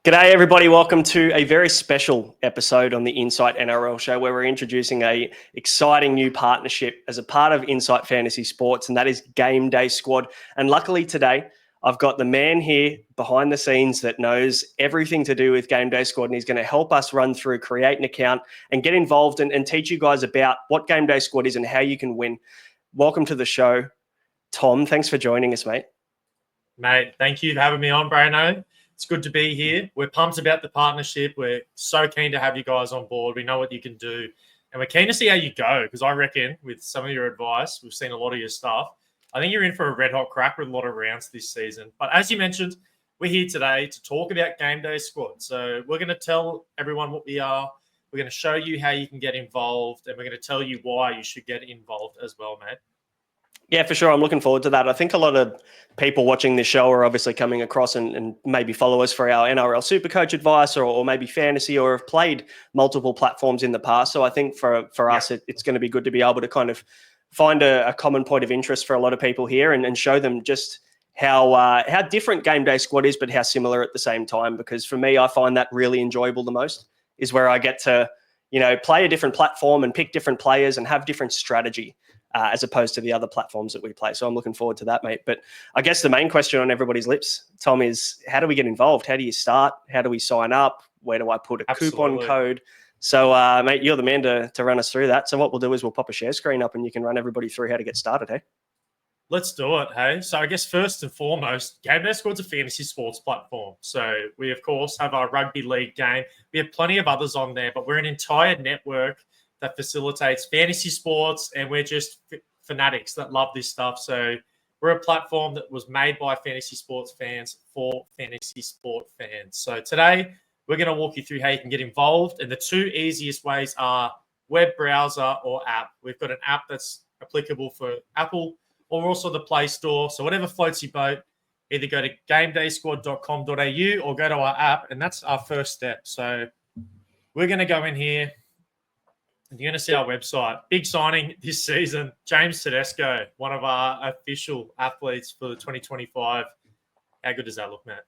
G'day, everybody. Welcome to a very special episode on the Insight NRL show where we're introducing a exciting new partnership as a part of Insight Fantasy Sports, and that is GameDay Squad. And luckily today, I've got the man here behind the scenes that knows everything to do with GameDay Squad, and he's going to help us run through, create an account, and get involved and teach you guys about what GameDay Squad is and how you can win. Welcome to the show, Tom. Thanks for joining us, mate. Mate, thank you for having me on, Brano. It's good to be here. We're pumped about the partnership. We're so keen to have you guys on board. We know what you can do. And we're keen to see how you go because I reckon with some of your advice, we've seen a lot of your stuff. I think you're in for a red-hot crack with a lot of rounds this season. But as you mentioned, we're here today to talk about GameDay Squad. So we're going to tell everyone what we are. We're going to show you how you can get involved. And we're going to tell you why you should get involved as well, mate. Yeah, for sure. I'm looking forward to that. I think a lot of people watching this show are obviously coming across and maybe follow us for our NRL Supercoach advice or maybe fantasy or have played multiple platforms in the past. So I think for us, it's going to be good to be able to kind of find a common point of interest for a lot of people here and show them just how different GameDay Squad is, but how similar at the same time. Because for me, I find that really enjoyable the most is where I get to, play a different platform and pick different players and have different strategy. As opposed to the other platforms that we play. So I'm looking forward to that, mate. But I guess the main question on everybody's lips, Tom, is how do we get involved? How do you start? How do we sign up? Where do I put a coupon code? So, mate, you're the man to run us through that. So what we'll do is we'll pop a share screen up and you can run everybody through how to get started, hey? Let's do it, hey? So I guess first and foremost, GameDay Squad's a fantasy sports platform. So we, of course, have our rugby league game. We have plenty of others on there, but we're an entire network that facilitates fantasy sports, and we're just fanatics that love this stuff. So we're a platform that was made by fantasy sports fans for fantasy sport fans. So today we're going to walk you through how you can get involved, and the two easiest ways are web browser or app. We've got an app that's applicable for Apple or also the Play Store. So whatever floats your boat, either go to gamedaysquad.com.au or go to our app, and that's our first step. So we're going to go in here. You're going to see our website. Big signing this season, James Tedesco, one of our official athletes for the 2025. How good does that look, Matt?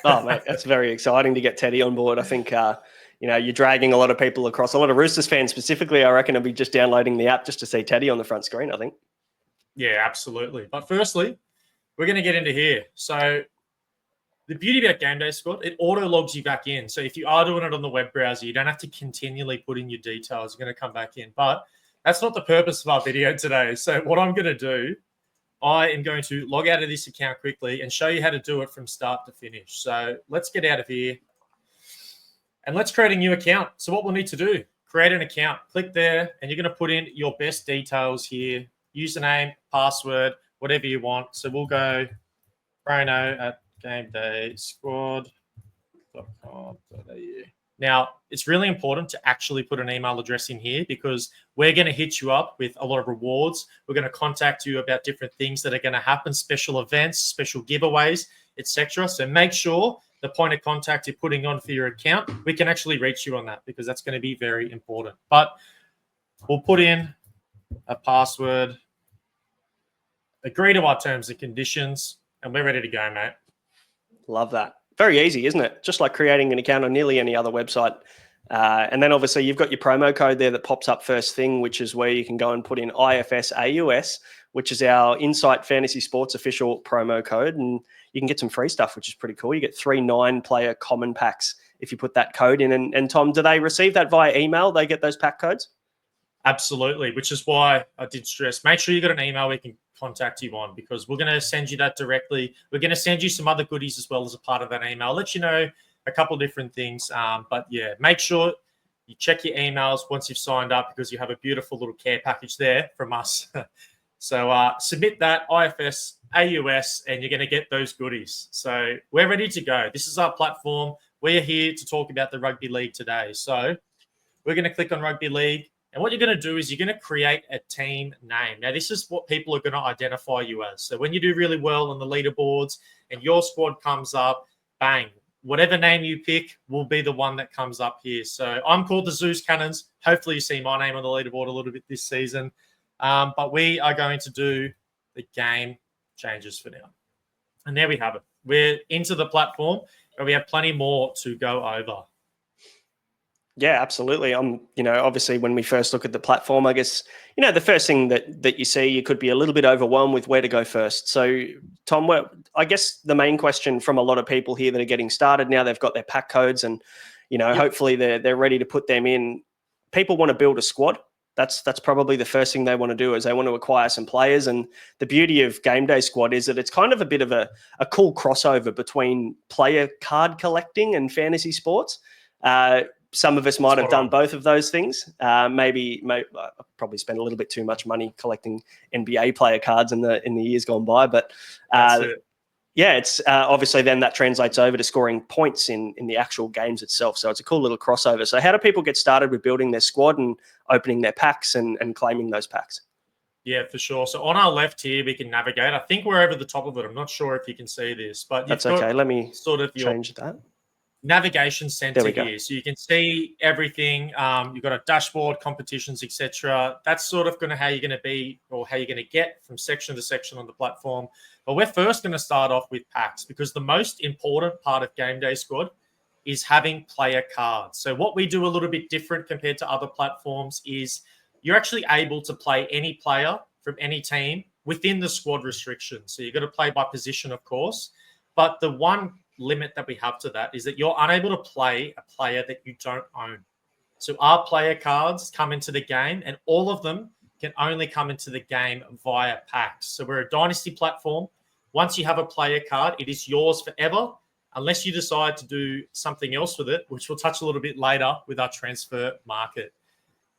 Oh, mate, that's very exciting to get Teddy on board. I think, you're dragging a lot of people across. A lot of Roosters fans specifically, I reckon, will be just downloading the app just to see Teddy on the front screen, I think. Yeah, absolutely. But firstly, we're going to get into here. So the beauty about GameDay Squad, it auto logs you back in. So if you are doing it on the web browser, you don't have to continually put in your details. You're going to come back in. But that's not the purpose of our video today. So what I'm going to do, I am going to log out of this account quickly and show you how to do it from start to finish. So let's get out of here and let's create a new account. So what we'll need to do, create an account, click there, and you're going to put in your best details here, username, password, whatever you want. So we'll go Bruno at GameDaySquad.com.au. Now, it's really important to actually put an email address in here because we're going to hit you up with a lot of rewards. We're going to contact you about different things that are going to happen, special events, special giveaways, etc. So make sure the point of contact you're putting on for your account, we can actually reach you on that because that's going to be very important. But we'll put in a password, agree to our terms and conditions, and we're ready to go, mate. Love that. Very easy, isn't it? Just like creating an account on nearly any other website. And then obviously you've got your promo code there that pops up first thing, which is where you can go and put in IFSAUS, which is our Insight Fantasy Sports official promo code. And you can get some free stuff, which is pretty cool. You get 3 9-player common packs if you put that code in. And Tom, do they receive that via email? They get those pack codes? Absolutely, which is why I did stress. Make sure you got an email we can contact you on because we're going to send you that directly. We're going to send you some other goodies as well as a part of that email. I'll let you know a couple of different things. But yeah, make sure you check your emails once you've signed up because you have a beautiful little care package there from us. So submit that IFS AUS and you're going to get those goodies. So we're ready to go. This is our platform. We're here to talk about the rugby league today. So we're going to click on rugby league. And what you're going to do is you're going to create a team name. Now, this is what people are going to identify you as. So when you do really well on the leaderboards and your squad comes up, bang, whatever name you pick will be the one that comes up here. So I'm called the Zeus Cannons. Hopefully you see my name on the leaderboard a little bit this season. But we are going to do the game changes for now. And there we have it. We're into the platform. but we have plenty more to go over. Yeah, absolutely. Obviously when we first look at the platform, I guess, the first thing that you see, you could be a little bit overwhelmed with where to go first. So, Tom, I guess the main question from a lot of people here that are getting started now, they've got their pack codes and, hopefully they're ready to put them in. People want to build a squad. That's probably the first thing they want to do, is they want to acquire some players. And the beauty of GameDay Squad is that it's kind of a bit of a cool crossover between player card collecting and fantasy sports. Some of us might have done both of those things. Maybe I probably spent a little bit too much money collecting NBA player cards in the years gone by. But it's obviously then that translates over to scoring points in the actual games itself. So it's a cool little crossover. So how do people get started with building their squad and opening their packs and claiming those packs? Yeah, for sure. So on our left here, we can navigate. I think we're over the top of it. I'm not sure if you can see this, but that's okay. Let me change that. Navigation center here, so you can see everything. You've got a dashboard, competitions, etc. That's sort of how you're going to be, or how you're going to get from section to section on the platform. But we're first going to start off with packs, because the most important part of GameDay Squad is having player cards. So what we do a little bit different compared to other platforms is you're actually able to play any player from any team within the squad restrictions. So you've got to play by position, of course, but the one limit that we have to that is that you're unable to play a player that you don't own. So our player cards come into the game, and all of them can only come into the game via packs. So we're a dynasty platform. Once you have a player card, it is yours forever, unless you decide to do something else with it, which we'll touch a little bit later with our transfer market.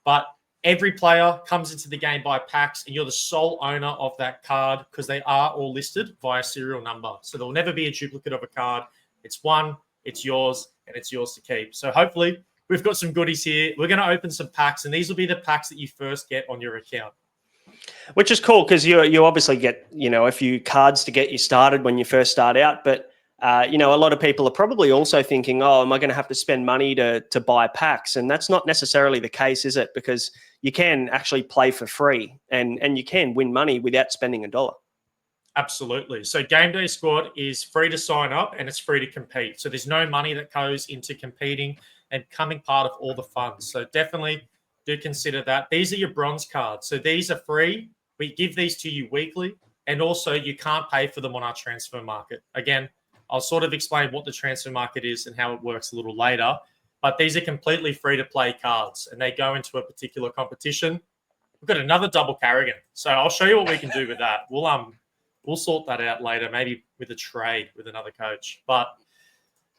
But every player comes into the game by packs, and you're the sole owner of that card, because they are all listed via serial number. So there will never be a duplicate of a card. It's one, it's yours, and it's yours to keep. So hopefully we've got some goodies here. We're going to open some packs, and these will be the packs that you first get on your account. Which is cool, because you obviously get, a few cards to get you started when you first start out. But a lot of people are probably also thinking, oh, am I going to have to spend money to buy packs? And that's not necessarily the case, is it? Because you can actually play for free, and you can win money without spending $1. Absolutely. So GameDay Squad is free to sign up, and it's free to compete. So there's no money that goes into competing and becoming part of all the funds. So definitely do consider that. These are your bronze cards. So these are free. We give these to you weekly, and also you can't pay for them on our transfer market. Again, I'll sort of explain what the transfer market is and how it works a little later. But these are completely free to play cards, and they go into a particular competition. We've got another double Carrigan. So I'll show you what we can do with that. We'll sort that out later, maybe with a trade with another coach. But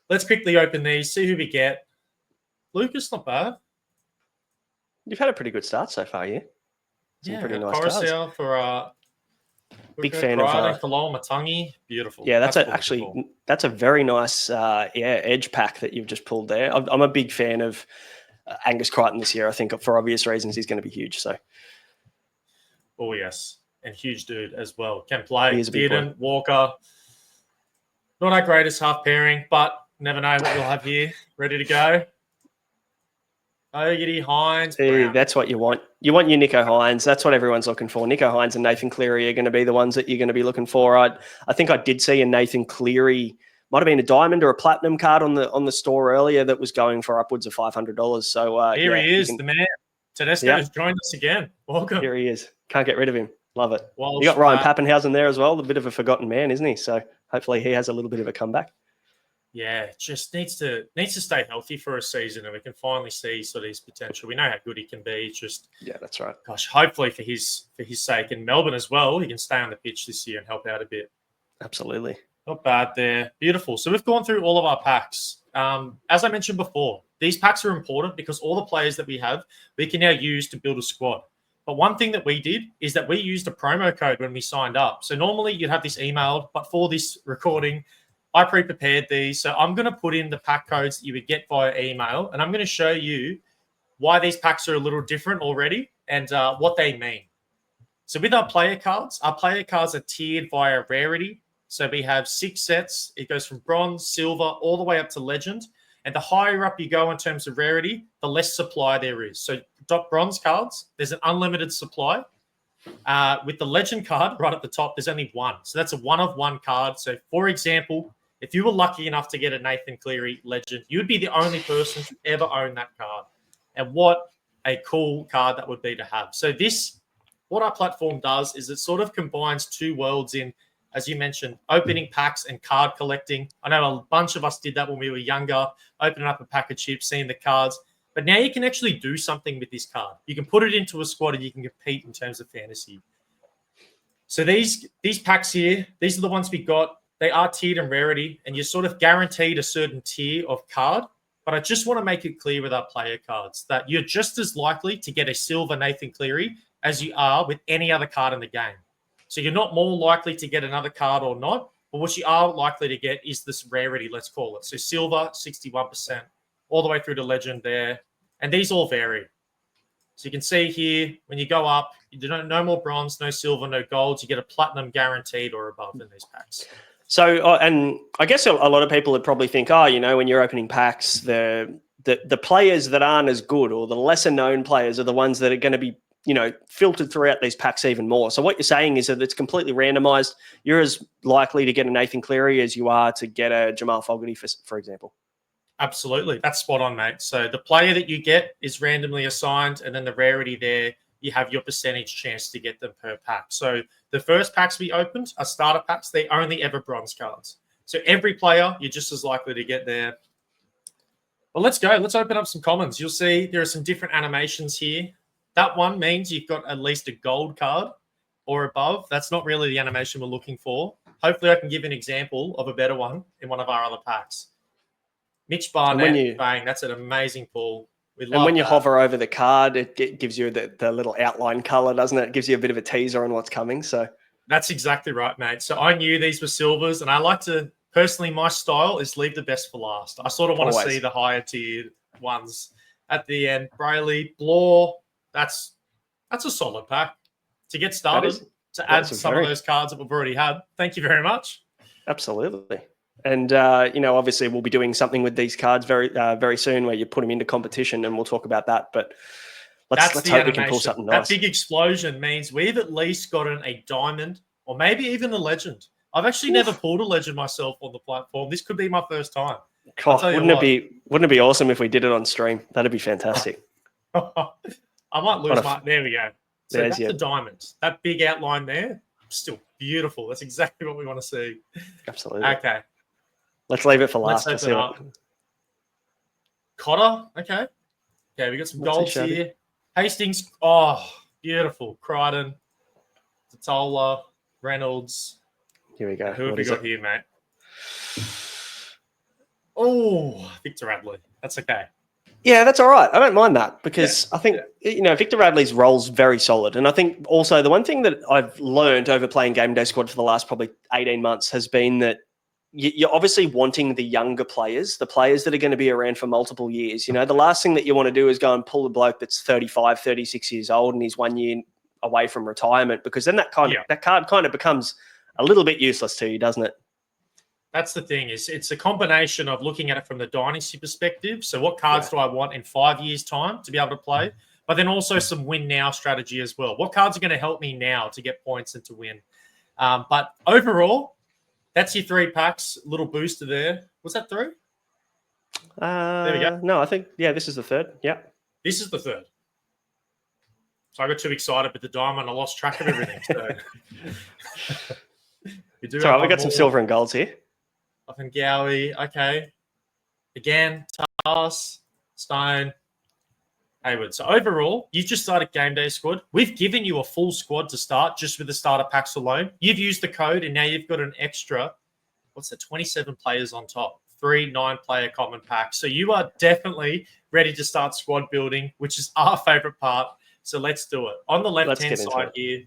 let's quickly open these, see who we get. Lucas, not bad. You've had a pretty good start so far, yeah? Some pretty nice cards. For big fan of Kaloa Matangi. Beautiful. Yeah, that's a very nice edge pack that you've just pulled there. I'm a big fan of Angus Crichton this year. I think for obvious reasons he's going to be huge. So, oh yes, and huge dude as well. Can play. Dearden, Walker. Not our greatest half pairing, but never know what we'll have here. Ready to go. Ogidy, Hines. See, that's what you want. You want your Nico Hines. That's what everyone's looking for. Nico Hines and Nathan Cleary are going to be the ones that you're going to be looking for. I think I did see a Nathan Cleary, might have been a diamond or a platinum card on the store earlier that was going for upwards of $500. So here he is, the man. Tedesco has joined us again. Welcome. Here he is. Can't get rid of him. Love it. Well, you got Ryan Pappenhausen there as well, a bit of a forgotten man, isn't he? So hopefully he has a little bit of a comeback. Yeah, just needs to stay healthy for a season, and we can finally see sort of his potential. We know how good he can be. Just that's right. Gosh, hopefully for his sake, and Melbourne as well, he can stay on the pitch this year and help out a bit. Absolutely, not bad there. Beautiful. So we've gone through all of our packs. As I mentioned before, these packs are important because all the players that we have, we can now use to build a squad. But one thing that we did is that we used a promo code when we signed up. So normally you'd have this emailed, but for this recording, I pre-prepared these. So I'm going to put in the pack codes that you would get via email, and I'm going to show you why these packs are a little different already and what they mean. So with our player cards are tiered via rarity. So we have 6 sets. It goes from bronze, silver, all the way up to legend. And the higher up you go in terms of rarity, the less supply there is. So bronze cards, there's an unlimited supply. With the legend card right at the top, there's only one. So that's a one-of-one card. So for example, If you were lucky enough to get a Nathan Cleary legend, you'd be the only person to ever own that card. And what a cool card that would be to have. So what our platform does is it sort of combines two worlds in, as you mentioned, opening packs and card collecting. I know a bunch of us did that when we were younger, opening up a pack of chips, seeing the cards. But now you can actually do something with this card. You can put it into a squad and you can compete in terms of fantasy. So these packs here, these are the ones we got. They are tiered in rarity, and you're sort of guaranteed a certain tier of card. But I just want to make it clear with our player cards that you're just as likely to get a silver Nathan Cleary as you are with any other card in the game. So you're not more likely to get another card or not, but what you are likely to get is this rarity, let's call it. So silver, 61%, all the way through to legend there. And these all vary. So you can see here, when you go up, you do no more bronze, no silver, no golds. You get a platinum guaranteed or above in these packs. So, and I guess a lot of people would probably think, when you're opening packs, the players that aren't as good or the lesser known players are the ones that are going to be, filtered throughout these packs even more. So what you're saying is that it's completely randomized. You're as likely to get a Nathan Cleary as you are to get a Jamal Fogarty, for example. Absolutely. That's spot on, mate. So the player that you get is randomly assigned, and then the rarity there, you have your percentage chance to get them per pack. So the first packs we opened are starter packs. They only ever bronze cards. So every player, you're just as likely to get there. Well, let's go. Let's open up some commons. You'll see there are some different animations here. That one means you've got at least a gold card or above. That's not really the animation we're looking for. Hopefully I can give an example of a better one in one of our other packs. Mitch Barnett, bang, that's an amazing pull. And when you hover over the card, it gives you the little outline color, doesn't it? It gives you a bit of a teaser on what's coming. So that's exactly right, mate. So I knew these were silvers, and I like to, personally, my style is leave the best for last. I sort of want to see the higher tier ones at the end. Brayley, Blore, that's a solid pack to get started, to add some of those cards that we've already had. Thank you very much. Absolutely. And, obviously we'll be doing something with these cards very soon where you put them into competition, and we'll talk about that. But let's hope we can pull something nice. That big explosion means we've at least gotten a diamond or maybe even a legend. I've actually never pulled a legend myself on the platform. This could be my first time. Wouldn't it be awesome if we did it on stream? That'd be fantastic. I might lose my... There we go. So that's the diamond. That big outline there, still beautiful. That's exactly what we want to see. Absolutely. Okay. Let's leave it for last. Let's open up. Cotter. Okay. Okay, we got some golds here. Hastings. Oh, beautiful. Crichton. Totola. Reynolds. Here we go. Who have we got here, mate? Oh, Victor Radley. That's okay. Yeah, that's all right. I don't mind that because I think, Victor Radley's role's very solid. And I think also the one thing that I've learned over playing Game Day Squad for the last probably 18 months has been that you're obviously wanting the younger players, the players that are going to be around for multiple years. The last thing that you want to do is go and pull a bloke that's 35, 36 years old and he's 1 year away from retirement, because then that card kind of becomes a little bit useless to you, doesn't it? That's the thing, is it's a combination of looking at it from the dynasty perspective. So what cards do I want in 5 years' time to be able to play? But then also some win now strategy as well. What cards are going to help me now to get points and to win? But overall, that's your 3 packs. Little booster there. Was that 3? There we go. No, I think, this is the 3rd. Yeah. This is the 3rd. So I got too excited with the diamond. I lost track of everything. So we do. We got some silver and golds here. Gowie, okay. Again, Tass, Stone, Hayward. So overall, you've just started Game Day Squad. We've given you a full squad to start just with the starter packs alone. You've used the code, and now you've got an extra, 27 players on top. 3 9-player common packs. So you are definitely ready to start squad building, which is our favorite part. So let's do it. On the left-hand side here,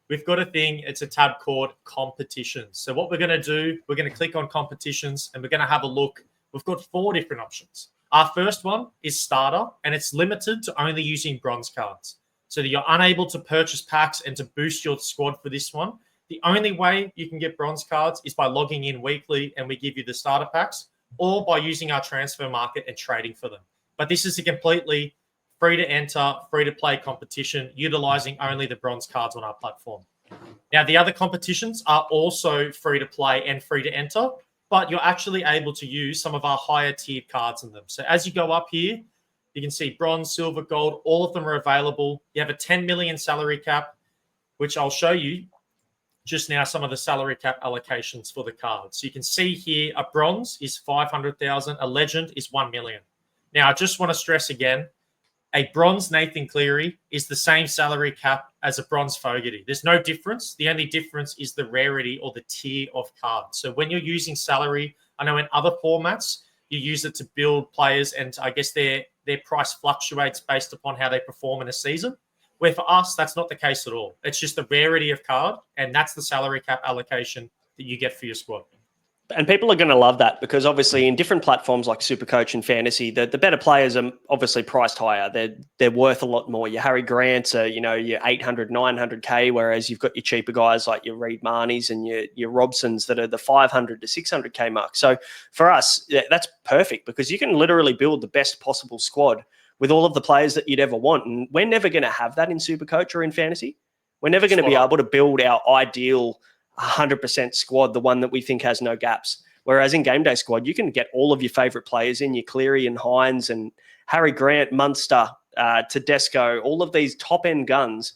we've got a thing. It's a tab called competitions. So what we're going to do, we're going to click on competitions and we're going to have a look. We've got 4 different options. Our first one is starter, and it's limited to only using bronze cards. So that you're unable to purchase packs and to boost your squad for this one. The only way you can get bronze cards is by logging in weekly and we give you the starter packs, or by using our transfer market and trading for them. But this is a completely free to enter, free to play competition, utilizing only the bronze cards on our platform. Now, the other competitions are also free to play and free to enter, but you're actually able to use some of our higher tiered cards in them. So as you go up here, you can see bronze, silver, gold, all of them are available. You have a 10 million salary cap, which I'll show you just now some of the salary cap allocations for the cards. So you can see here a bronze is 500,000, a legend is 1 million. Now, I just want to stress again, a bronze Nathan Cleary is the same salary cap as a bronze Fogarty. There's no difference. The only difference is the rarity or the tier of cards. So when you're using salary, I know in other formats, you use it to build players, and I guess their price fluctuates based upon how they perform in a season. Where for us, that's not the case at all. It's just the rarity of card, and that's the salary cap allocation that you get for your squad. And people are going to love that because obviously in different platforms like Supercoach and Fantasy, the better players are obviously priced higher. They're worth a lot more. Your Harry Grants are, your 800, 900K, whereas you've got your cheaper guys like your Reed Marnies and your Robsons that are the 500 to 600K mark. So for us, that's perfect because you can literally build the best possible squad with all of the players that you'd ever want. And we're never going to have that in Supercoach or in Fantasy. We're never going to be able to build our ideal 100% squad, the one that we think has no gaps. Whereas in Game Day squad, you can get all of your favourite players in, your Cleary and Hines and Harry Grant, Munster, Tedesco, all of these top-end guns.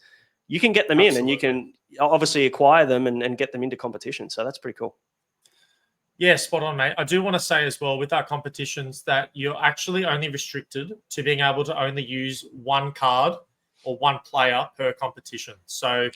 You can get them in and you can obviously acquire them and get them into competition. So that's pretty cool. Yeah, spot on, mate. I do want to say as well with our competitions that you're actually only restricted to being able to only use one card or one player per competition. So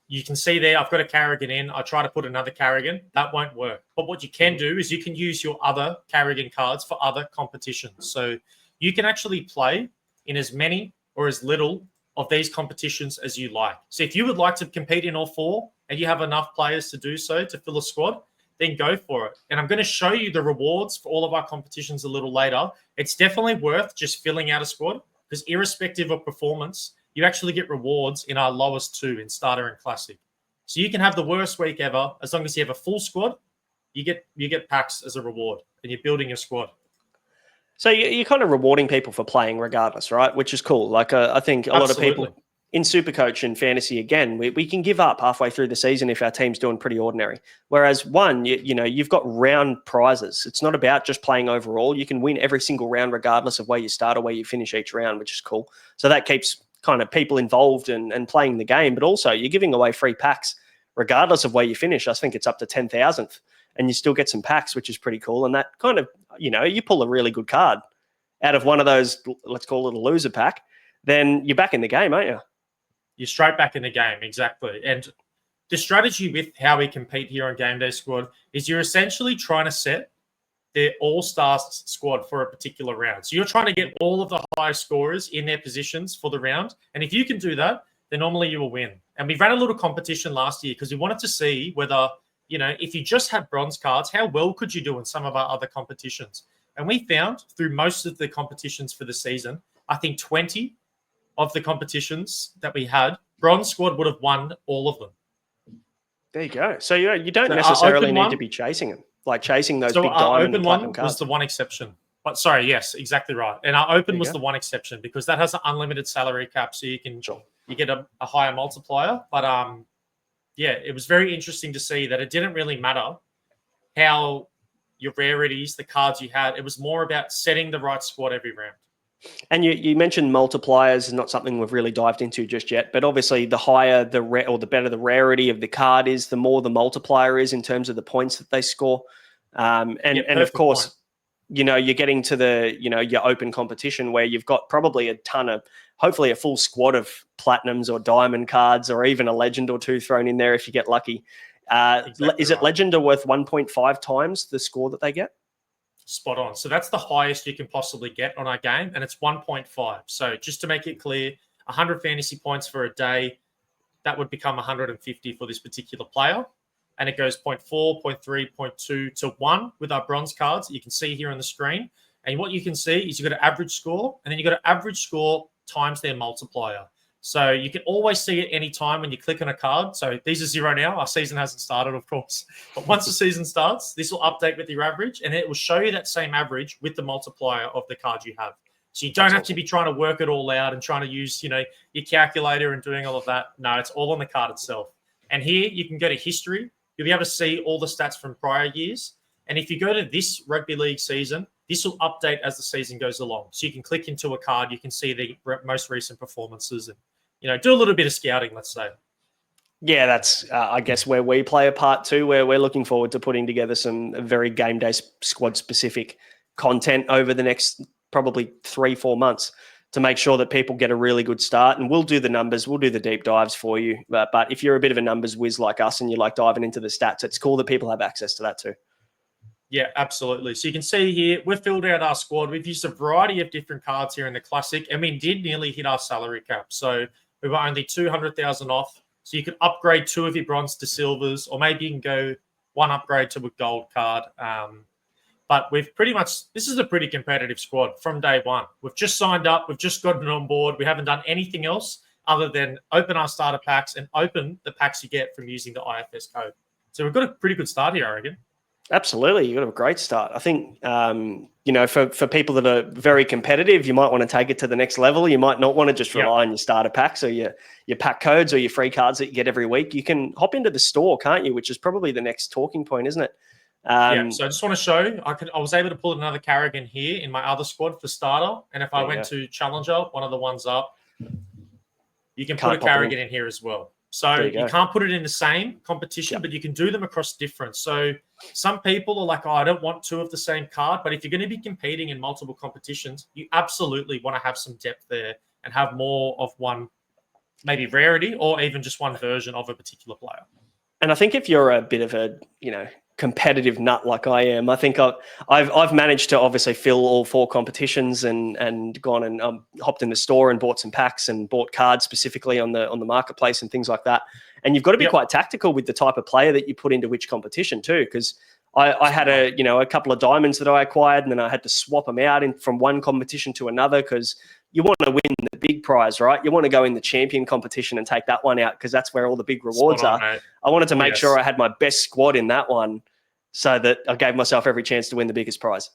you can see there, I've got a Carrigan in. I try to put another Carrigan. That won't work. But what you can do is you can use your other Carrigan cards for other competitions. So you can actually play in as many or as little of these competitions as you like. So if you would like to compete in all four and you have enough players to do so to fill a squad, then go for it. And I'm going to show you the rewards for all of our competitions a little later. It's definitely worth just filling out a squad because irrespective of performance, you actually get rewards in our lowest two in Starter and Classic. So you can have the worst week ever. As long as you have a full squad, you get packs as a reward and you're building your squad. So you're kind of rewarding people for playing regardless, right? Which is cool. Like I think a lot of people in Supercoach and Fantasy, again, we can give up halfway through the season if our team's doing pretty ordinary. Whereas you've got round prizes. It's not about just playing overall. You can win every single round regardless of where you start or where you finish each round, which is cool. So that keeps kind of people involved and playing the game, but also you're giving away free packs regardless of where you finish. I think it's up to 10,000th and you still get some packs, which is pretty cool. And that kind of, you pull a really good card out of one of those, let's call it a loser pack, then you're back in the game, aren't you? You're straight back in the game, exactly. And the strategy with how we compete here on Game Day Squad is you're essentially trying to set the all-star squad for a particular round. So you're trying to get all of the highest scorers in their positions for the round. And if you can do that, then normally you will win. And we ran a little competition last year because we wanted to see whether, if you just had bronze cards, how well could you do in some of our other competitions? And we found through most of the competitions for the season, I think 20 of the competitions that we had, bronze squad would have won all of them. There you go. So you don't necessarily need to be chasing them. Like chasing those big diamond and platinum cards. Was the one exception. But sorry, yes, exactly right. And our open was the one exception because that has an unlimited salary cap, so you get a higher multiplier. But it was very interesting to see that it didn't really matter how your rarities, the cards you had. It was more about setting the right squad every round. And you mentioned multipliers is not something we've really dived into just yet, but obviously the higher the better the rarity of the card is, the more the multiplier is in terms of the points that they score. And of course, you're getting to the your open competition where you've got probably a ton of, hopefully a full squad of platinums or diamond cards, or even a legend or two thrown in there if you get lucky. Is it legend are worth 1.5 times the score that they get? Spot on. So that's the highest you can possibly get on our game, and it's 1.5. So just to make it clear, 100 fantasy points for a day, that would become 150 for this particular player. And it goes 0.4, 0.3, 0.2 to 1 with our bronze cards that you can see here on the screen. And what you can see is you've got an average score, and then you've got an average score times their multiplier. So you can always see it any time when you click on a card. So these are 0 now. Our season hasn't started, of course. But once the season starts, this will update with your average, and it will show you that same average with the multiplier of the card you have. So you don't have to be trying to work it all out and trying to use, your calculator and doing all of that. No, it's all on the card itself. And here you can go to history. You'll be able to see all the stats from prior years. And if you go to this rugby league season, this will update as the season goes along. So you can click into a card, you can see the most recent performances and, do a little bit of scouting, let's say. Yeah, that's, I guess, where we play a part too, where we're looking forward to putting together some very game day squad specific content over the next probably 3-4 months to make sure that people get a really good start. And we'll do the numbers, we'll do the deep dives for you. But if you're a bit of a numbers whiz like us and you like diving into the stats, it's cool that people have access to that too. Yeah, absolutely. So you can see here, we've filled out our squad. We've used a variety of different cards here in the Classic, and we did nearly hit our salary cap. So we were only 200,000 off. So you could upgrade 2 of your bronze to silvers, or maybe you can go 1 upgrade to a gold card. But this is a pretty competitive squad from day one. We've just signed up. We've just gotten on board. We haven't done anything else other than open our starter packs and open the packs you get from using the IFS code. So we've got a pretty good start here, I reckon. Absolutely. You've got a great start. I think, for people that are very competitive, you might want to take it to the next level. You might not want to just rely on your starter packs or your pack codes or your free cards that you get every week. You can hop into the store, can't you? Which is probably the next talking point, isn't it? So I just want to show, I was able to pull another Carrigan here in my other squad for starter. And if I went to Challenger, one of the ones up, you can put a Carrigan in here as well. So you can't put it in the same competition, but you can do them across different. So some people are like, I don't want 2 of the same card. But if you're going to be competing in multiple competitions, you absolutely want to have some depth there and have more of one, maybe rarity or even just one version of a particular player. And I think if you're a bit of a, competitive nut like I am, I think I've managed to obviously fill all 4 competitions and gone and hopped in the store and bought some packs and bought cards specifically on the marketplace and things like that. And you've got to be quite tactical with the type of player that you put into which competition too, because I had a couple of diamonds that I acquired, and then I had to swap them out from one competition to another because you want to win the big prize, right? You want to go in the champion competition and take that one out because that's where all the big rewards are. Mate. I wanted to make sure I had my best squad in that one so that I gave myself every chance to win the biggest prize.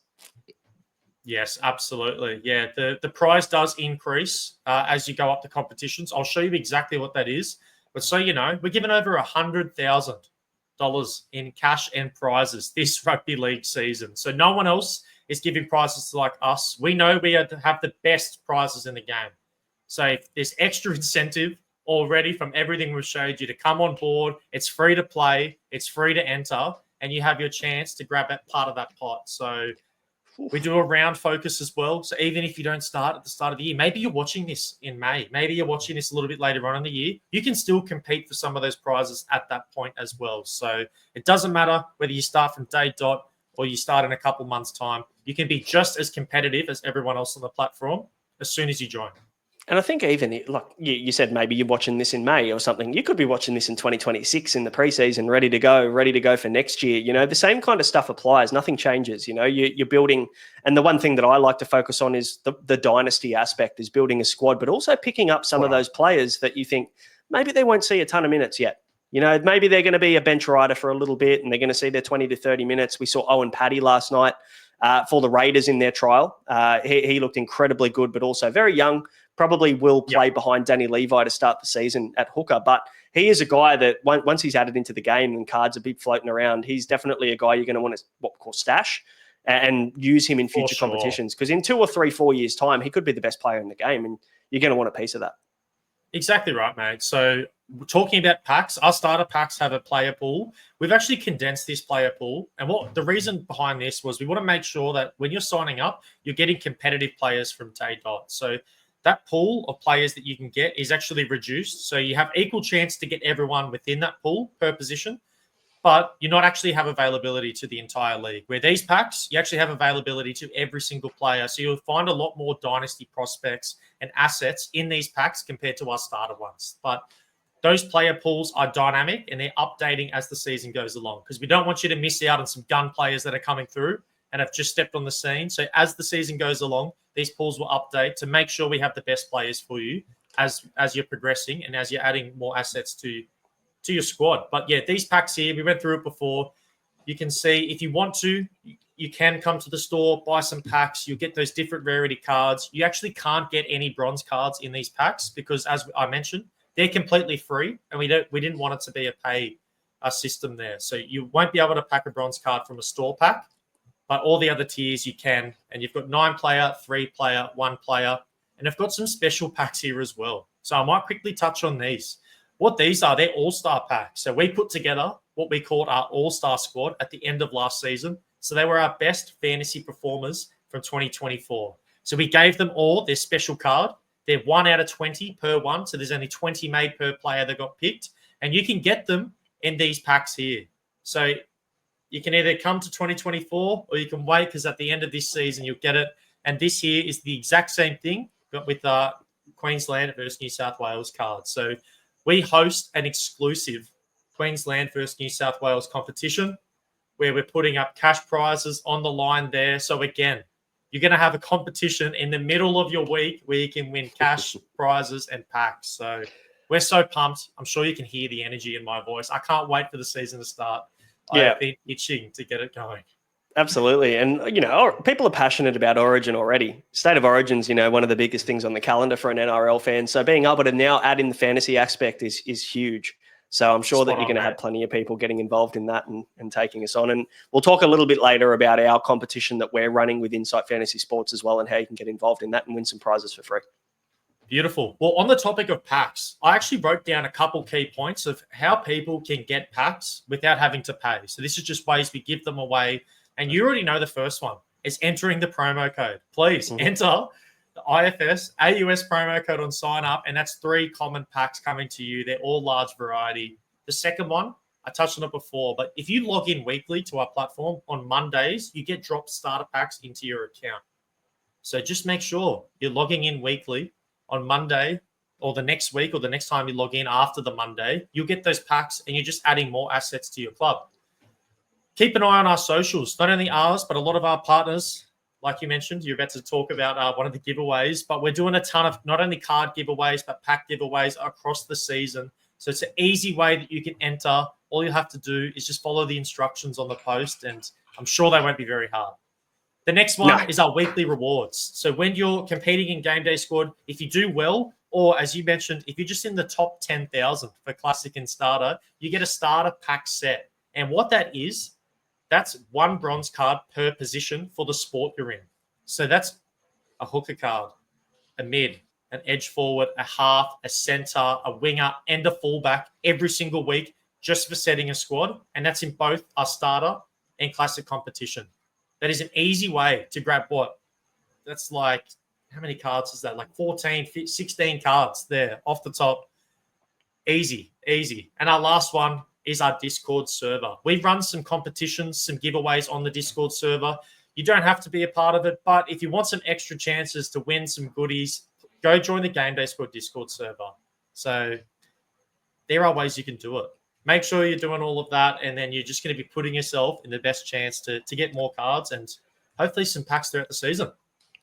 Yes, absolutely. Yeah, the prize does increase as you go up the competitions. I'll show you exactly what that is. But so you know, we're giving over $100,000 in cash and prizes this rugby league season. So no one else is giving prizes like us. We know we have the best prizes in the game. So if there's extra incentive already from everything we've showed you to come on board, it's free to play, it's free to enter, and you have your chance to grab that part of that pot. So we do a round focus as well. So even if you don't start at the start of the year, maybe you're watching this in May, maybe you're watching this a little bit later on in the year, you can still compete for some of those prizes at that point as well. So it doesn't matter whether you start from day dot or you start in a couple months' time. You can be just as competitive as everyone else on the platform as soon as you join. And I think even, like you said, maybe you're watching this in May or something. You could be watching this in 2026 in the preseason, ready to go for next year. The same kind of stuff applies. Nothing changes. You're building. And the one thing that I like to focus on is the dynasty aspect, is building a squad, but also picking up some of those players that you think maybe they won't see a ton of minutes yet. Maybe they're going to be a bench rider for a little bit and they're going to see their 20 to 30 minutes. We saw Owen Paddy last night for the Raiders in their trial. He looked incredibly good, but also very young. Probably will play behind Danny Levi to start the season at hooker. But he is a guy that once he's added into the game and cards are big floating around, he's definitely a guy you're going to want to what we call stash and use him in future competitions. Because in 2 or 3, 4 years' time, he could be the best player in the game and you're going to want a piece of that. Exactly right, mate. So talking about packs, our starter packs have a player pool. We've actually condensed this player pool. And the reason behind this was we want to make sure that when you're signing up, you're getting competitive players from day dot. So that pool of players that you can get is actually reduced. So you have equal chance to get everyone within that pool per position, but you not actually have availability to the entire league. Where these packs, you actually have availability to every single player. So you'll find a lot more dynasty prospects and assets in these packs compared to our starter ones. But those player pools are dynamic and they're updating as the season goes along because we don't want you to miss out on some gun players that are coming through and have just stepped on the scene. So as the season goes along, these pools will update to make sure we have the best players for you as you're progressing and as you're adding more assets to your squad. But yeah, these packs here, we went through it before. You can see if you want to, you can come to the store, buy some packs. You'll get those different rarity cards. You actually can't get any bronze cards in these packs because, as I mentioned, they're completely free, and we didn't want it to be a system there. So you won't be able to pack a bronze card from a store pack, but all the other tiers you can. And you've got 9-player, 3-player, 1-player, and they've got some special packs here as well. So I might quickly touch on these. What these are, they're all-star packs. So we put together what we called our all-star squad at the end of last season. So they were our best fantasy performers from 2024. So we gave them all their special card. They're 1 out of 20 per one. So there's only 20 made per player that got picked. And you can get them in these packs here. So you can either come to 2024 or you can wait, because at the end of this season, you'll get it. And this here is the exact same thing, but with Queensland versus New South Wales cards. So we host an exclusive Queensland versus New South Wales competition where we're putting up cash prizes on the line there. So again, you're going to have a competition in the middle of your week where you can win cash prizes and packs. So we're so pumped. I'm sure you can hear the energy in my voice. I can't wait for the season to start. Yeah. I've been itching to get it going. Absolutely. And, people are passionate about Origin already. State of Origin's, one of the biggest things on the calendar for an NRL fan. So being able to now add in the fantasy aspect is huge. So I'm sure that you're going to have plenty of people getting involved in that and taking us on. And we'll talk a little bit later about our competition that we're running with Insight Fantasy Sports as well, and how you can get involved in that and win some prizes for free. Beautiful. Well, on the topic of packs, I actually wrote down a couple key points of how people can get packs without having to pay. So this is just ways we give them away. And you already know the first one is entering the promo code. Please enter the IFS AUS promo code on sign up, and that's 3 common packs coming to you. They're all large variety. The second one, I touched on it before, but if you log in weekly to our platform on Mondays, you get dropped starter packs into your account. So just make sure you're logging in weekly on Monday or the next week or the next time you log in after the Monday. You'll get those packs and you're just adding more assets to your club. Keep an eye on our socials, not only ours, but a lot of our partners. Like you mentioned, you're about to talk about one of the giveaways, but we're doing a ton of not only card giveaways, but pack giveaways across the season. So it's an easy way that you can enter. All you have to do is just follow the instructions on the post, and I'm sure they won't be very hard. The next one is our weekly rewards. So when you're competing in Game Day Squad, if you do well, or as you mentioned, if you're just in the top 10,000 for Classic and Starter, you get a starter pack set. And what that is, that's 1 bronze card per position for the sport you're in. So that's a hooker card, a mid, an edge forward, a half, a center, a winger, and a fullback every single week just for setting a squad. And that's in both our starter and classic competition. That is an easy way to grab what? That's like, how many cards is that? Like 14, 16 cards there off the top. Easy. And our last one is our Discord server. We run some competitions, some giveaways on the Discord server. You don't have to be a part of it, but if you want some extra chances to win some goodies, go join the Game Day Squad Discord server. So there are ways you can do it. Make sure you're doing all of that, and then you're just going to be putting yourself in the best chance to get more cards and hopefully some packs throughout the season.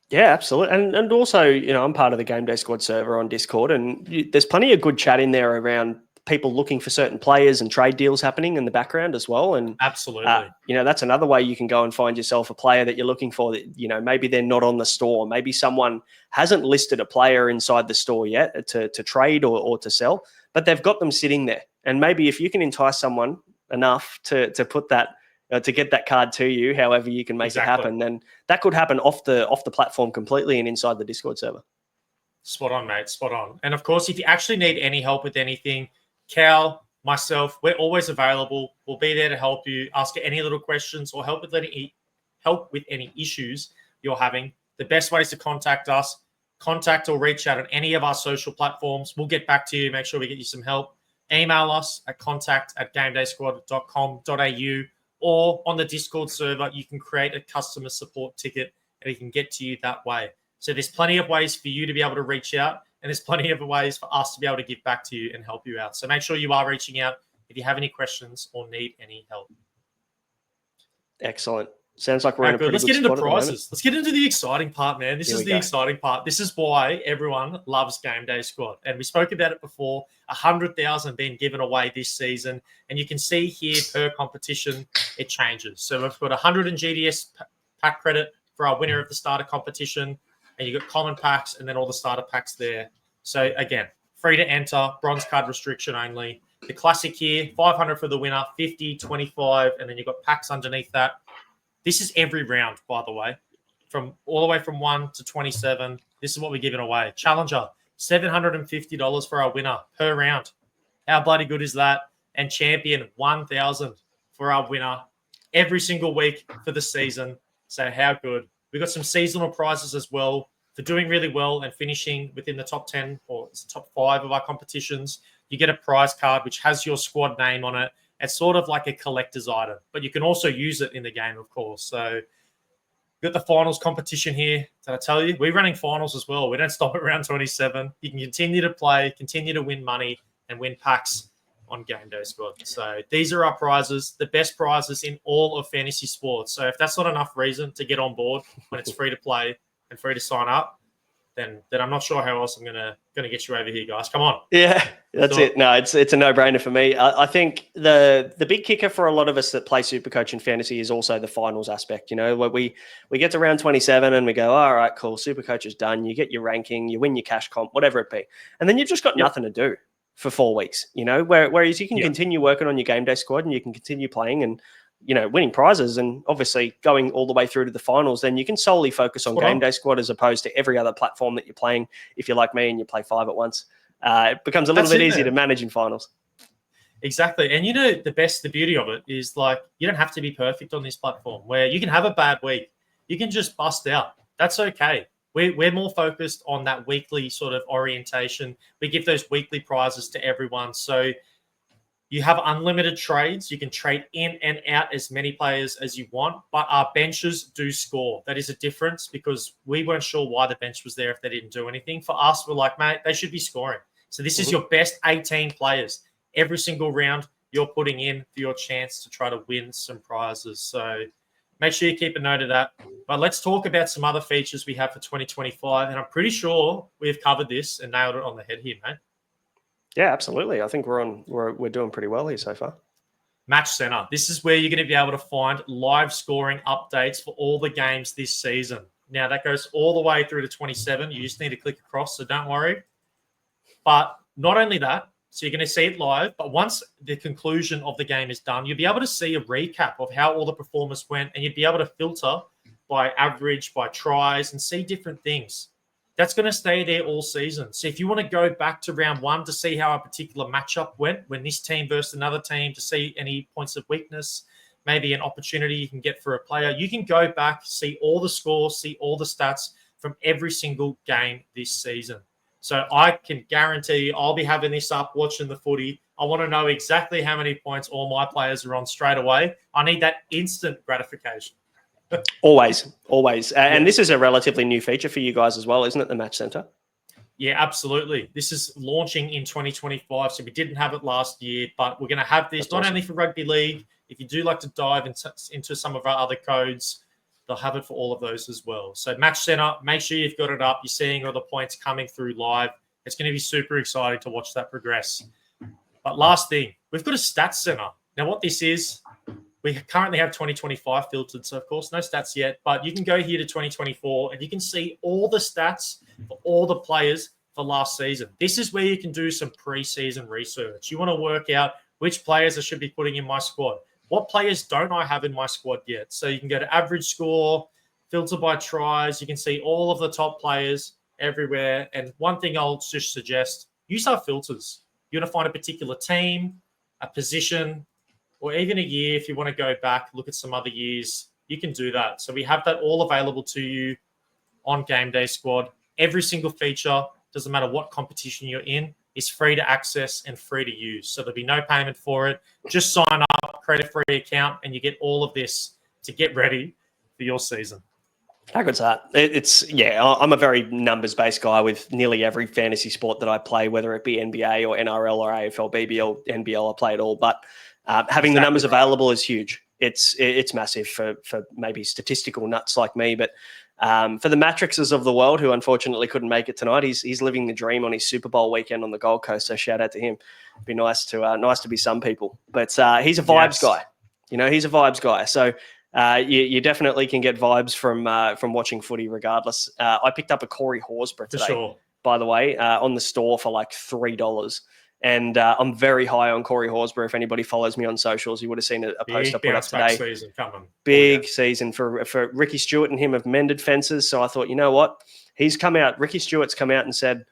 Yeah, absolutely. And also, I'm part of the Game Day Squad server on Discord, and there's plenty of good chat in there around people looking for certain players and trade deals happening in the background as well. And absolutely, that's another way you can go and find yourself a player that you're looking for that, maybe they're not on the store. Maybe someone hasn't listed a player inside the store yet to trade or to sell, but they've got them sitting there. And maybe if you can entice someone enough to put that, to get that card to you, however you can make it happen, then that could happen off the platform completely and inside the Discord server. Spot on, mate. Spot on. And of course, if you actually need any help with anything, Cal, myself, we're always available. We'll be there to help you, ask any little questions, or help with any issues you're having. The best ways to contact us, contact or reach out on any of our social platforms. We'll get back to you, make sure we get you some help. Email us at contact@gamedaysquad.com.au, or on the Discord server, you can create a customer support ticket and we can get to you that way. So there's plenty of ways for you to be able to reach out, and there's plenty of ways for us to be able to give back to you and help you out. So make sure you are reaching out if you have any questions or need any help. Excellent. Sounds like we're in a pretty Let's good get into spot prizes. Let's get into the exciting part, man. This is the exciting part. This is why everyone loves Game Day Squad. And we spoke about it before. 100,000 being given away this season. And you can see here per competition, it changes. So we've got 100 in GDS pack credit for our winner of the starter competition. And you've got common packs and then all the starter packs there. So again, free to enter, bronze card restriction only. The classic here, 500 for the winner, 50, 25, and then you've got packs underneath that. This is every round, by the way, from all the way from 1 to 27. This is what we're giving away. Challenger, $750 for our winner per round. How bloody good is that? And champion, $1,000 for our winner every single week for the season. So how good. We've got some seasonal prizes as well for doing really well and finishing within the top 10 or top 5 of our competitions. You get a prize card which has your squad name on it. It's sort of like a collector's item, but you can also use it in the game, of course. So we've got the finals competition here. Did I tell you? We're running finals as well. We don't stop at round 27. You can continue to play, continue to win money, and win packs on GameDay Squad. So these are our prizes, the best prizes in all of fantasy sports. So if that's not enough reason to get on board when it's free to play and free to sign up, then I'm not sure how else I'm gonna get you over here, guys. Come on. Yeah, that's it. No, it's a no-brainer for me. I think the big kicker for a lot of us that play Supercoach and fantasy is also the finals aspect. You know, where we get to round 27 and we go, all right, cool, Supercoach is done. You get your ranking, you win your cash comp, whatever it be, and then you've just got nothing to do for 4 weeks. You know, whereas you can continue working on your game day squad and you can continue playing and, you know, winning prizes and obviously going all the way through to the finals, then you can solely focus on game day squad as opposed to every other platform that you're playing. If you're like me and you play 5 at once, it becomes a little bit easier to manage in finals. Exactly. And you know, the beauty of it is like, you don't have to be perfect on this platform where you can have a bad week. You can just bust out. That's okay. We're more focused on that weekly sort of orientation. We give those weekly prizes to everyone. So you have unlimited trades. You can trade in and out as many players as you want, but our benches do score. That is a difference because we weren't sure why the bench was there if they didn't do anything. For us, we're like, mate, they should be scoring. So this is your best 18 players. Every single round you're putting in for your chance to try to win some prizes. So make sure you keep a note of that. But let's talk about some other features we have for 2025. And I'm pretty sure we've covered this and nailed it on the head here, mate. Yeah, absolutely. I think we're doing pretty well here so far. Match Centre. This is where you're going to be able to find live scoring updates for all the games this season. Now, that goes all the way through to 27. You just need to click across, so don't worry. But not only that, so you're going to see it live, but once the conclusion of the game is done, you'll be able to see a recap of how all the performers went, and you'd be able to filter by average, by tries, and see different things. That's going to stay there all season. So if you want to go back to round 1 to see how a particular matchup went, when this team versus another team, to see any points of weakness, maybe an opportunity you can get for a player, you can go back, see all the scores, see all the stats from every single game this season. So I can guarantee you I'll be having this up, watching the footy. I want to know exactly how many points all my players are on straight away. I need that instant gratification. Always. And this is a relatively new feature for you guys as well, isn't it, the Match Centre? Yeah, absolutely. This is launching in 2025, so we didn't have it last year, but we're going to have this not only for Rugby League. If you do like to dive into some of our other codes, they'll have it for all of those as well. So Match Centre, make sure you've got it up. You're seeing all the points coming through live. It's going to be super exciting to watch that progress. But last thing, we've got a Stats Centre. Now, what this is, we currently have 2025 filtered, so of course no stats yet, but you can go here to 2024 and you can see all the stats for all the players for last season. This is where you can do some pre-season research. You want to work out which players I should be putting in my squad. What players don't I have in my squad yet? So you can go to average score, filter by tries. You can see all of the top players everywhere. And one thing I'll just suggest, use our filters. You want to find a particular team, a position, or even a year. If you want to go back, look at some other years, you can do that. So we have that all available to you on GameDay Squad. Every single feature, doesn't matter what competition you're in, is free to access and free to use. So there'll be no payment for it. Just sign up, create a free account, and you get all of this to get ready for your season. How good's that? I'm a very numbers-based guy with nearly every fantasy sport that I play, whether it be NBA or NRL or AFL, BBL, NBL, I play it all. But having the numbers available is huge. It's massive for maybe statistical nuts like me, but for the Matrixes of the world, who unfortunately couldn't make it tonight, he's living the dream on his Super Bowl weekend on the Gold Coast. So shout out to him. It'd be nice to be some people, but he's a vibes guy. You know, he's a vibes guy. So you definitely can get vibes from watching footy, regardless. I picked up a Corey Horsburgh today, by the way, on the store for like $3. And I'm very high on Corey Horsburgh. If anybody follows me on socials, you would have seen a post I put up today. Season coming. Big season for Ricky Stewart, and him have mended fences. So I thought, you know what? Ricky Stewart's come out and said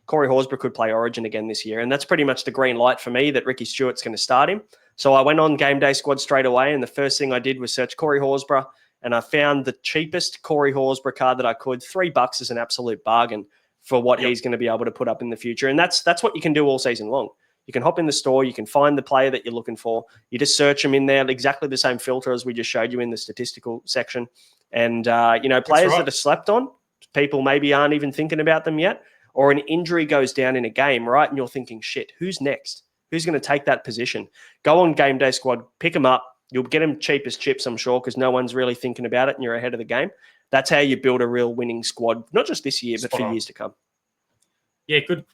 Corey Horsburgh could play Origin again this year. And that's pretty much the green light for me that Ricky Stewart's going to start him. So I went on Game Day squad straight away. And the first thing I did was search Corey Horsburgh. And I found the cheapest Corey Horsburgh card that I could. $3 is an absolute bargain for what he's going to be able to put up in the future. And that's what you can do all season long. You can hop in the store. You can find the player that you're looking for. You just search them in there, exactly the same filter as we just showed you in the statistical section. And, players that are slept on, people maybe aren't even thinking about them yet, or an injury goes down in a game, right? And you're thinking, shit, who's next? Who's going to take that position? Go on Game Day Squad, pick them up. You'll get them cheap as chips, I'm sure, because no one's really thinking about it and you're ahead of the game. That's how you build a real winning squad, not just this year, but for years to come. Yeah, good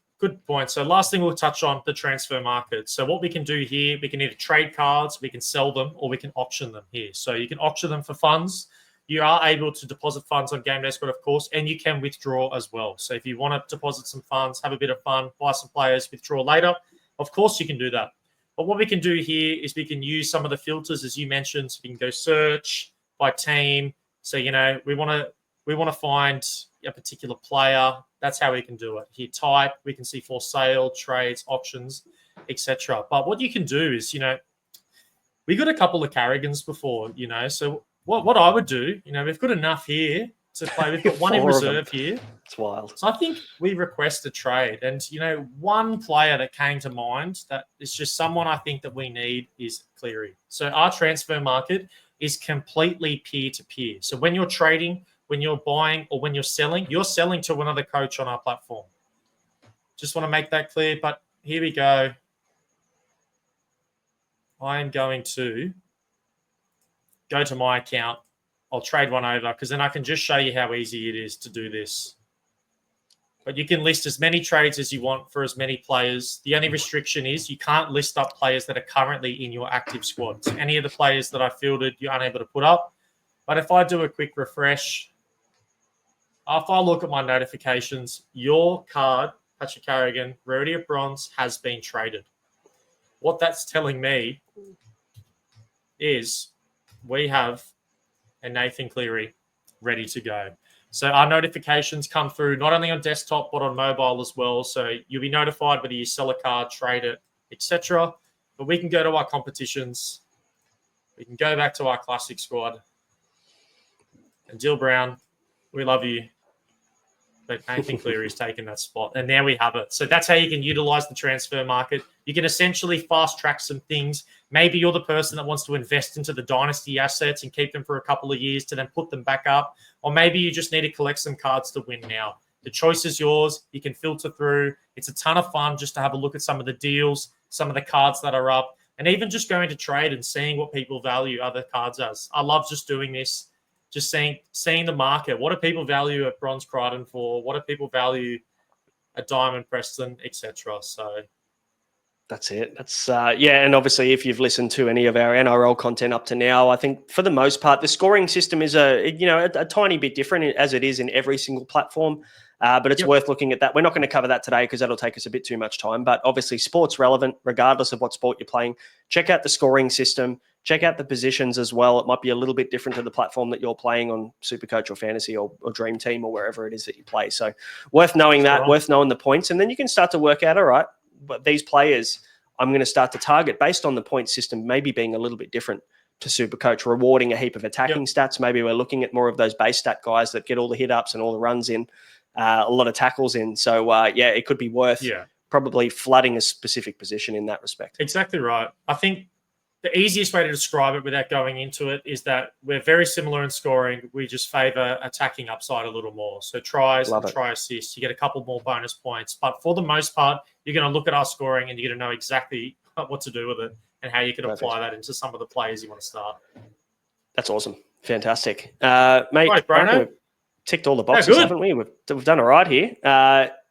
point. So last thing we'll touch on, the transfer market. So what we can do here, we can either trade cards, we can sell them, or we can auction them here. So you can auction them for funds. You are able to deposit funds on Game Day Squad, of course, and you can withdraw as well. So if you want to deposit some funds, have a bit of fun, buy some players, withdraw later, of course you can do that. But what we can do here is we can use some of the filters, as you mentioned. So we can go search by team. So, we want to find a particular player. That's how we can do it. Here, type, we can see for sale, trades, auctions, etc. But what you can do is, we got a couple of Carrigans before, so what I would do, we've got enough here to play. We've got one in reserve here. It's wild. So I think we request a trade. And, one player that came to mind that is just someone I think that we need is Cleary. So our transfer market is completely peer-to-peer. So when you're trading, when you're buying, or when you're selling to another coach on our platform. Just want to make that clear. But here we go. I am going to go to my account. I'll trade one over because then I can just show you how easy it is to do this. But you can list as many trades as you want for as many players. The only restriction is you can't list up players that are currently in your active squad. So any of the players that I fielded, you're unable to put up. But if I do a quick refresh, if I look at my notifications, your card, Patrick Carrigan, Rarity of Bronze, has been traded. What that's telling me is we have a Nathan Cleary ready to go. So our notifications come through not only on desktop, but on mobile as well. So you'll be notified whether you sell a card, trade it, etc. But we can go to our competitions. We can go back to our classic squad. And Dill Brown, we love you. But Nathan Cleary's taken that spot. And there we have it. So that's how you can utilize the transfer market. You can essentially fast track some things. Maybe you're the person that wants to invest into the dynasty assets and keep them for a couple of years to then put them back up. Or maybe you just need to collect some cards to win now. The choice is yours. You can filter through. It's a ton of fun just to have a look at some of the deals, some of the cards that are up, and even just going to trade and seeing what people value other cards as. I love just doing this. Just seeing the market. What do people value at Bronze Crichton for? What do people value at Diamond Preston, etc.? So that's it. That's and obviously if you've listened to any of our NRL content up to now, I think for the most part the scoring system is a tiny bit different as it is in every single platform. But it's worth looking at that. We're not going to cover that today because that'll take us a bit too much time. But obviously sport's relevant regardless of what sport you're playing. Check out the scoring system. Check out the positions as well. It might be a little bit different to the platform that you're playing on Supercoach or Fantasy or Dream Team or wherever it is that you play. So worth knowing that, worth knowing the points. And then you can start to work out, all right, but these players I'm going to start to target based on the point system maybe being a little bit different to Supercoach, rewarding a heap of attacking stats. Maybe we're looking at more of those base stat guys that get all the hit-ups and all the runs in, a lot of tackles in. So, it could be worth probably flooding a specific position in that respect. Exactly right. I think the easiest way to describe it without going into it is that we're very similar in scoring. We just favor attacking upside a little more. So tries and try assists, you get a couple more bonus points. But for the most part, you're going to look at our scoring and you're going to know exactly what to do with it and how you can apply that into some of the players you want to start. That's awesome. Fantastic. Mate, right, Bruno. We've ticked all the boxes, haven't we? We've done all right here.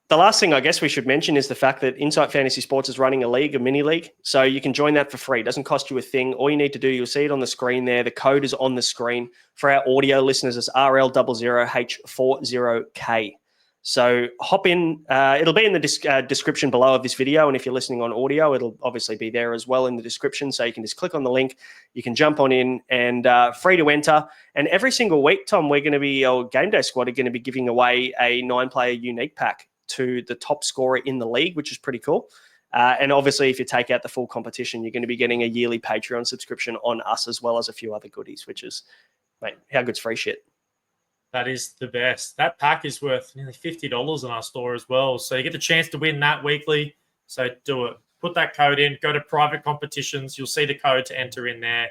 The last thing I guess we should mention is the fact that Insight Fantasy Sports is running a league, a mini-league. So you can join that for free. It doesn't cost you a thing. All you need to do, you'll see it on the screen there. The code is on the screen. For our audio listeners, it's RL00H40K. So hop in. It'll be in the description below of this video. And if you're listening on audio, it'll obviously be there as well in the description. So you can just click on the link. You can jump on in and free to enter. And every single week, Tom, we're going to be, our Game Day squad are going to be giving away a 9-player unique pack to the top scorer in the league, which is pretty cool. And obviously, if you take out the full competition, you're going to be getting a yearly Patreon subscription on us, as well as a few other goodies, which is, mate, how good's free shit? That is the best. That pack is worth nearly $50 in our store as well. So you get the chance to win that weekly. So do it. Put that code in. Go to private competitions. You'll see the code to enter in there.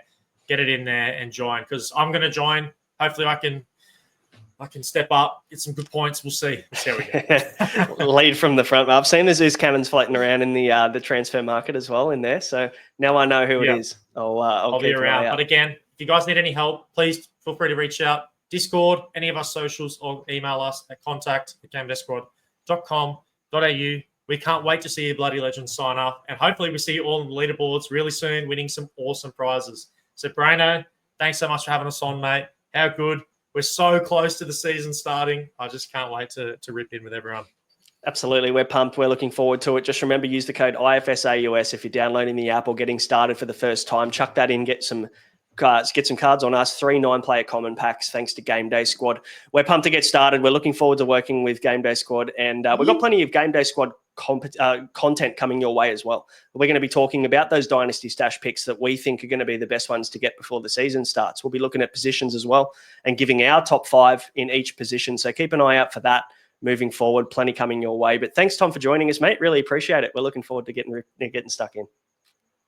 Get it in there and join. Because I'm going to join. Hopefully I can step up, get some good points. We'll see. There we go. Lead from the front. I've seen the Zeus cannons floating around in the transfer market as well in there. So now I know who it is. I'll be around. But again, if you guys need any help, please feel free to reach out. Discord, any of our socials, or email us at contact@gamedaysquad.com.au. We can't wait to see your Bloody Legends sign up. And hopefully we see you all on the leaderboards really soon, winning some awesome prizes. So, Braino, thanks so much for having us on, mate. How good. We're so close to the season starting. I just can't wait to rip in with everyone. Absolutely. We're pumped. We're looking forward to it. Just remember, use the code IFSAUS if you're downloading the app or getting started for the first time. Chuck that in, get some cards on us. 3 9-player common packs thanks to Game Day Squad. We're pumped to get started. We're looking forward to working with Game Day Squad, and we've got plenty of Game Day Squad content coming your way as well. We're going to be talking about those Dynasty Stash picks that we think are going to be the best ones to get before the season starts. We'll be looking at positions as well and giving our top 5 in each position. So keep an eye out for that moving forward. Plenty coming your way. But thanks, Tom, for joining us, mate. Really appreciate it. We're looking forward to getting stuck in.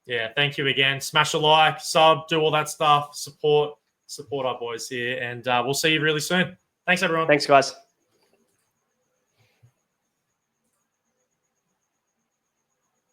Yeah, thank you again. Smash a like, sub, do all that stuff. Support our boys here, and we'll see you really soon. Thanks, everyone. Thanks, guys.